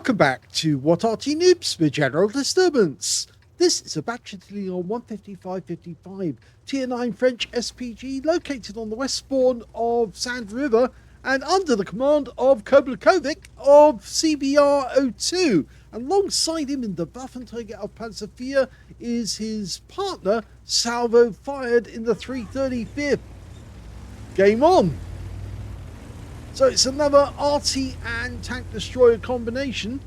Welcome back to What Arty Noobs for General Disturbance. This is a Bat Châtillon 155-55 Tier 9 French SPG located on the west spawn of Sand River and under the command of Koblackovik of CBRO2. Alongside him in the Waffenträger of Panzer is his partner, Salvo Fired in the 335th. Game on! So it's another Arty and tank destroyer combination.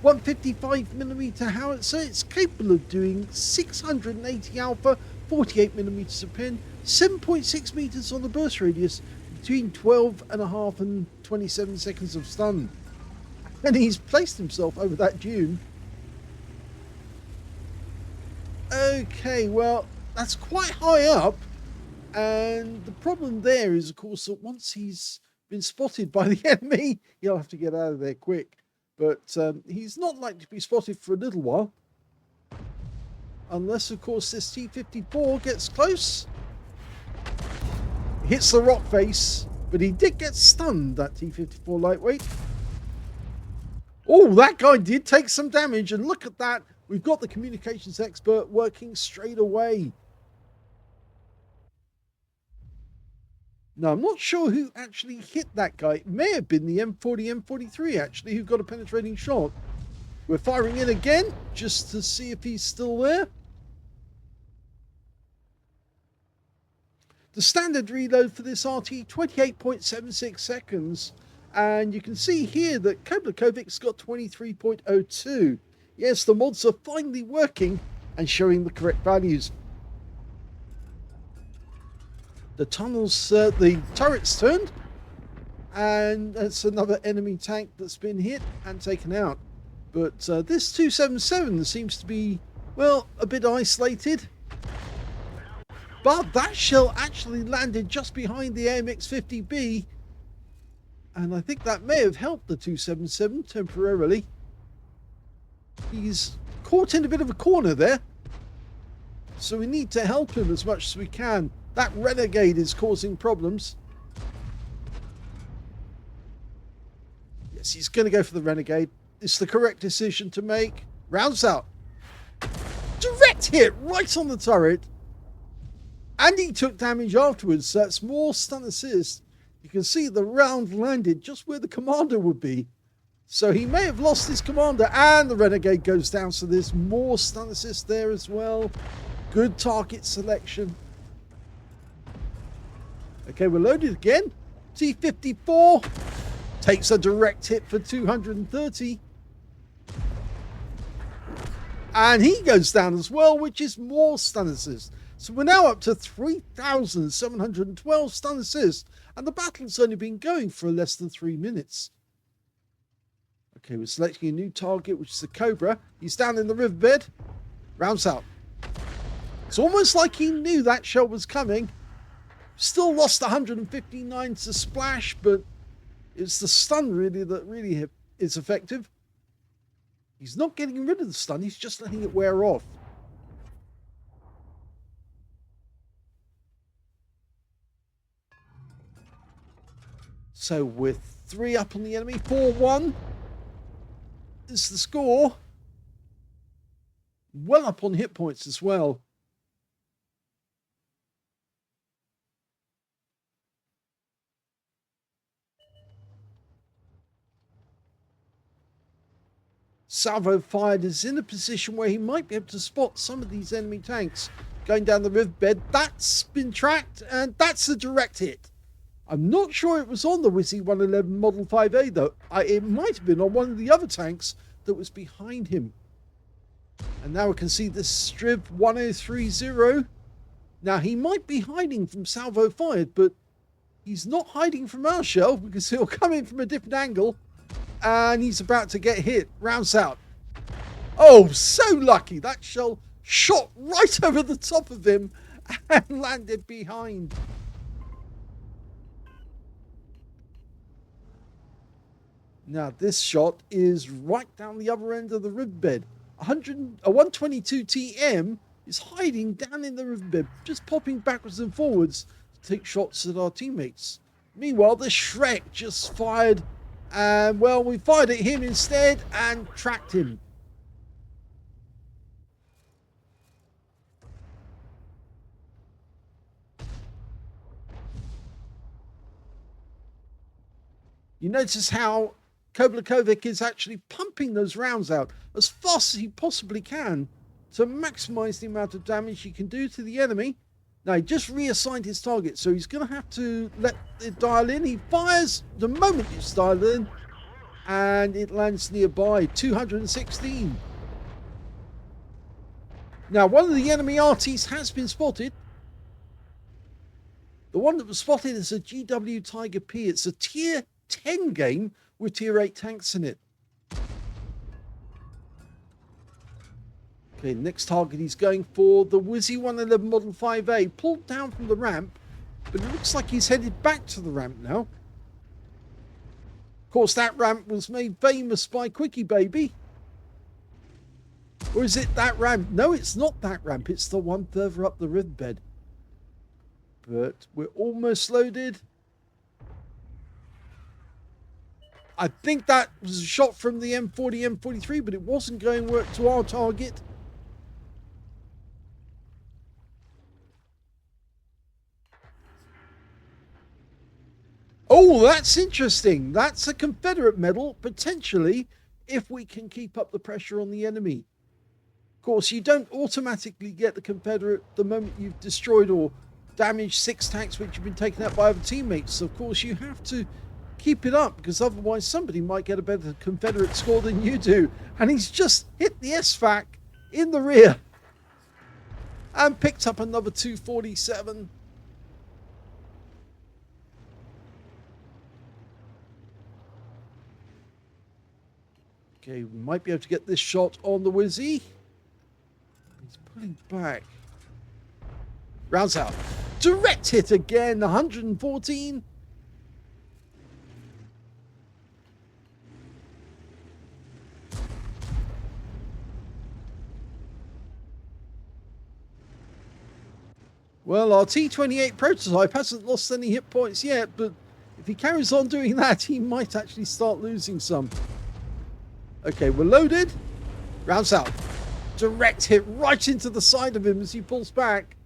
155mm howitzer. It's capable of doing 680 alpha, 48mm of pin, 7.6 meters on the burst radius, between 12.5 and 27 seconds of stun. And he's placed himself over that dune. Okay, well, that's quite high up. And the problem there is, of course, that once he's been spotted by the enemy, he'll have to get out of there quick. But he's not likely to be spotted for a little while. Unless, of course, this T-54 gets close. Hits the rock face, but he did get stunned, that T-54 lightweight. Oh, that guy did take some damage, and look at that. We've got the communications expert working straight away. Now, I'm not sure who actually hit that guy. It may have been the M40, M43, actually, who got a penetrating shot. We're firing in again, just to see if he's still there. The standard reload for this RT, 28.76 seconds. And you can see here that Koblackovik's got 23.02. Yes, the mods are finally working and showing the correct values. The tunnels, the turret's turned, and it's another enemy tank that's been hit and taken out. But this 277 seems to be, well, a bit isolated. But that shell actually landed just behind the AMX-50B, and I think that may have helped the 277 temporarily. He's caught in a bit of a corner there, so we need to help him as much as we can. That renegade is causing problems. Yes, he's going to go for the renegade. It's the correct decision to make. Rounds out. Direct hit right on the turret. And he took damage afterwards. So that's more stun assist. You can see the round landed just where the commander would be. So he may have lost his commander. And the renegade goes down. So there's more stun assist there as well. Good target selection. Okay, we're loaded again. T-54 takes a direct hit for 230. And he goes down as well, which is more stun assist. So we're now up to 3,712 stun assists. And the battle's only been going for less than 3 minutes. Okay, we're selecting a new target, which is the Cobra. He's down in the riverbed. Rounds out. It's almost like he knew that shell was coming. Still lost 159 to splash, but it's the stun really that really is effective. He's not getting rid of the stun, he's just letting it wear off. So with 3 up on the enemy, 4-1 is the score. Well up on hit points as well. Salvo Fired is in a position where he might be able to spot some of these enemy tanks going down the riverbed. That's been tracked, and that's a direct hit. I'm not sure it was on the Wizzy 111 Model 5A, though. It might have been on one of the other tanks that was behind him. And now we can see this Striv 1030. Now, he might be hiding from Salvo Fired, but he's not hiding from our shell because he'll come in from a different angle. And he's about to get hit. Rounds out. Oh, so lucky. That shell shot right over the top of him and landed behind. Now, this shot is right down the other end of the riverbed. A 122 TM is hiding down in the riverbed, just popping backwards and forwards to take shots at our teammates. Meanwhile, the Shrek just fired And, well, we fired at him instead and tracked him. You notice how Koblackovik is actually pumping those rounds out as fast as he possibly can to maximize the amount of damage he can do to the enemy. Now, he just reassigned his target, so he's going to have to let it dial in. He fires the moment it's dialed in, and it lands nearby, 216. Now, one of the enemy Artys has been spotted. The one that was spotted is a GW Tiger P. It's a tier 10 game with tier 8 tanks in it. Okay, next target he's going for the Wizzy 111 Model 5A, pulled down from the ramp, but it looks like he's headed back to the ramp now. Of course, that ramp was made famous by Quickie Baby. Or is it that ramp? No, it's not that ramp. It's the one further up the riverbed. But we're almost loaded. I think that was a shot from the M40, M43, but it wasn't going to our target. Oh, that's interesting. That's a Confederate medal, potentially, if we can keep up the pressure on the enemy. Of course, you don't automatically get the Confederate the moment you've destroyed or damaged 6 tanks which have been taken out by other teammates. So, of course, you have to keep it up, because otherwise somebody might get a better Confederate score than you do. And he's just hit the SFAC in the rear and picked up another 247. Okay, we might be able to get this shot on the Wizzy. He's pulling back. Rounds out. Direct hit again, 114. Well, our T28 prototype hasn't lost any hit points yet, but if he carries on doing that, he might actually start losing some. Okay, we're loaded. Rounds out. Direct hit right into the side of him as he pulls back.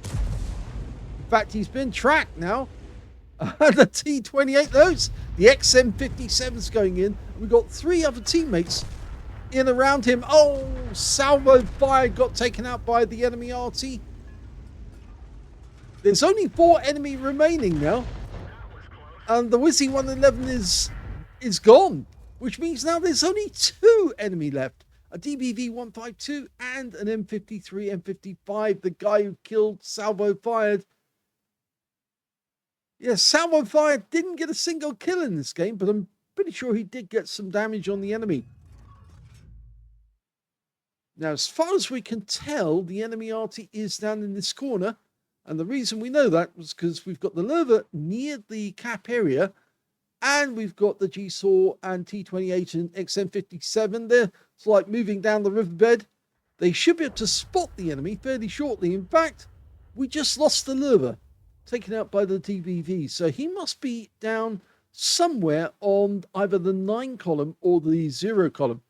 In fact, he's been tracked now. The T28, those, the XM57's going in. We've got 3 other teammates in around him. Oh, salvo fire got taken out by the enemy Arty. There's only 4 enemy remaining now. And the Wizzy 111 is gone, which means now there's only 2 enemy left. A DBV-152 and an M53, M55, the guy who killed Salvo Fired. Yes, Salvo Fired didn't get a single kill in this game, but I'm pretty sure he did get some damage on the enemy. Now, as far as we can tell, the enemy Arty is down in this corner. And the reason we know that was because we've got the Lerva near the cap area. And we've got the GSAW and T28 and XM57 there. It's like moving down the riverbed. They should be able to spot the enemy fairly shortly. In fact, we just lost the Lerva, taken out by the TBV. So he must be down somewhere on either the 9 column or the 0 column.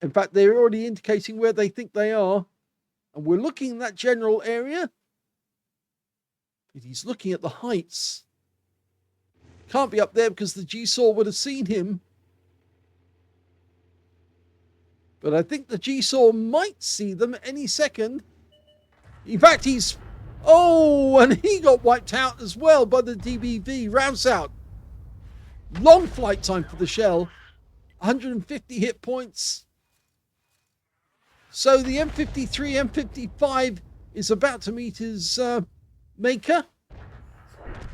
In fact, they're already indicating where they think they are. And we're looking in that general area. He's looking at the heights. Can't be up there because the GSAW would have seen him. But I think the GSAW might see them any second. In fact, he's... Oh, and he got wiped out as well by the DBV. Rounds out. Long flight time for the shell. 150 hit points. So the M53, M55 is about to meet his maker.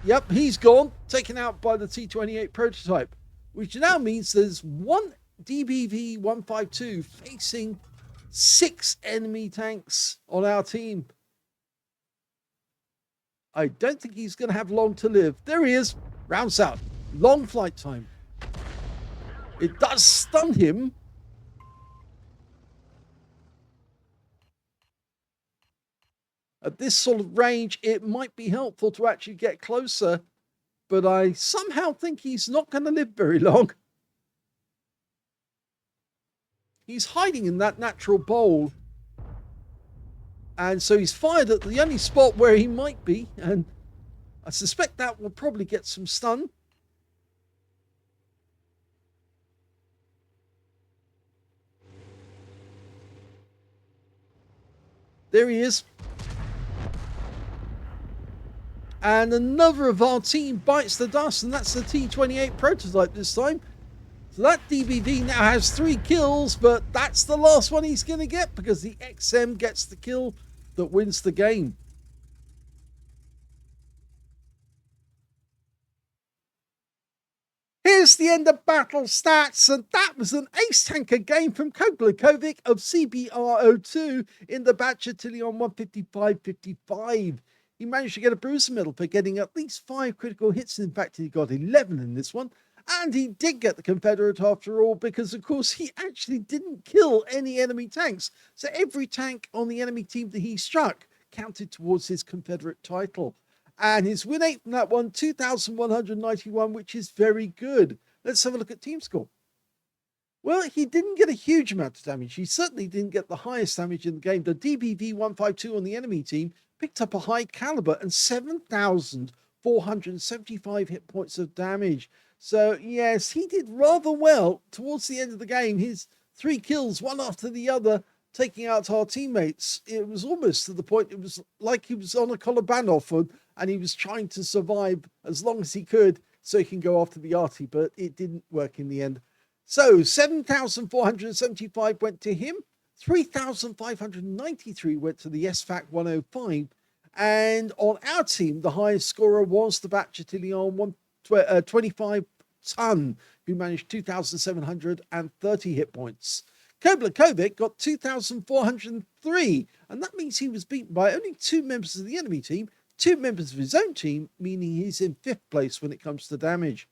Yep, he's gone. Taken out by the T28 prototype. Which now means there's 1 DBV-152 facing 6 enemy tanks on our team. I don't think he's going to have long to live. There he is. Rounds out. Long flight time. It does stun him. At this sort of range, it might be helpful to actually get closer but I somehow think he's not going to live very long. He's hiding in that natural bowl. And so he's fired at the only spot where he might be. And I suspect that will probably get some stun. There he is. And another of our team bites the dust, and that's the T28 prototype this time. So that DBV now has 3 kills, but that's the last one he's going to get because the XM gets the kill that wins the game. Here's the end of battle stats, and that was an ace tanker game from Koblackovik of CBRO2 in the Bat Châtillon 155-55. He managed to get a bruiser medal for getting at least 5 critical hits. In fact, he got 11 in this one. And he did get the Confederate after all, because of course he actually didn't kill any enemy tanks. So every tank on the enemy team that he struck counted towards his Confederate title. And his win rate from that one, 2,191, which is very good. Let's have a look at team score. Well, he didn't get a huge amount of damage. He certainly didn't get the highest damage in the game. The DBV152 on the enemy team picked up a high caliber and 7,475 hit points of damage. So, yes, he did rather well towards the end of the game. His 3 kills, one after the other, taking out our teammates. It was almost to the point, it was like he was on a Kolobanov and he was trying to survive as long as he could so he can go after the Arty, but it didn't work in the end. So 7,475 went to him, 3,593 went to the SFAC 105, and on our team, the highest scorer was the Bat Châtillon 25 ton, who managed 2,730 hit points. Koblackovik got 2,403, and that means he was beaten by only 2 members of the enemy team, 2 members of his own team, meaning he's in 5th place when it comes to damage.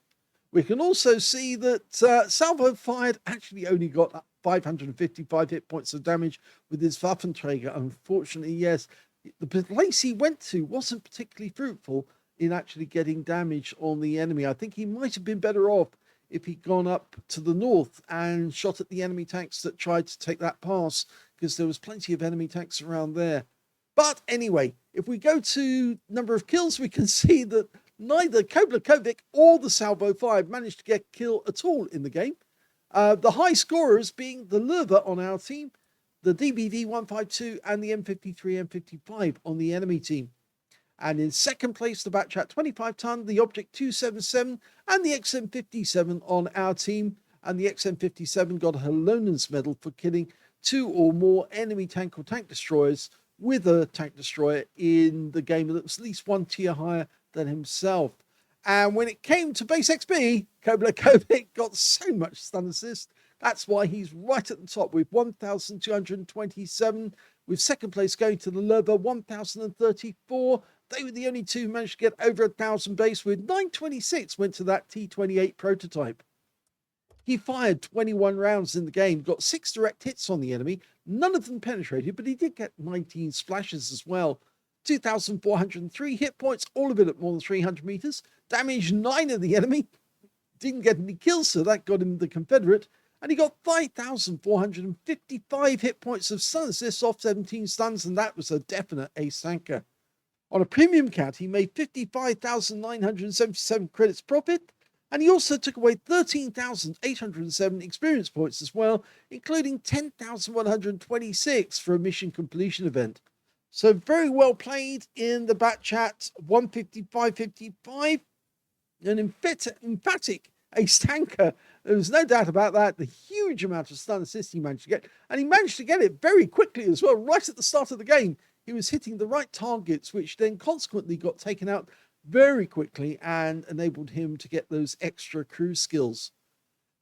We can also see that Salvo Fired actually only got 555 hit points of damage with his Waffenträger. Unfortunately, yes, the place he went to wasn't particularly fruitful in actually getting damage on the enemy. I think he might have been better off if he'd gone up to the north and shot at the enemy tanks that tried to take that pass, because there was plenty of enemy tanks around there. But anyway, if we go to number of kills, we can see that neither Koblackovik or the Salvo 5 managed to get a kill at all in the game. The high scorers being the Löwe on our team, the DBV 152 and the M53 M55 on the enemy team. And in second place, the Bat Chat 25 ton, the Object 277 and the XM57 on our team. And the XM57 got a Halonen's medal for killing 2 or more enemy tank or tank destroyers with a tank destroyer in the game that was at least 1 tier higher than himself. And when it came to base XP, Koblackovik got so much stun assist. That's why he's right at the top with 1,227, with second place going to the Löwe 1,034. They were the only 2 who managed to get over 1,000 base, with 926 went to that T28 prototype. He fired 21 rounds in the game, got 6 direct hits on the enemy. None of them penetrated, but he did get 19 splashes as well. 2,403 hit points, all of it at more than 300 meters. Damaged 9 of the enemy. Didn't get any kills, so that got him the Confederate. And he got 5,455 hit points of stun assists off 17 stuns, and that was a definite ace tanker. On a premium count, he made 55,977 credits profit, and he also took away 13,807 experience points as well, including 10,126 for a mission completion event. So very well played in the Bat Chat 155-55. An emphatic ace tanker. There was no doubt about that. The huge amount of stun assist he managed to get. And he managed to get it very quickly as well, right at the start of the game. He was hitting the right targets, which then consequently got taken out very quickly and enabled him to get those extra crew skills.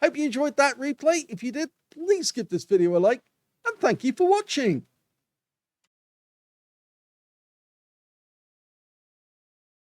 Hope you enjoyed that replay. If you did, please give this video a like, and thank you for watching.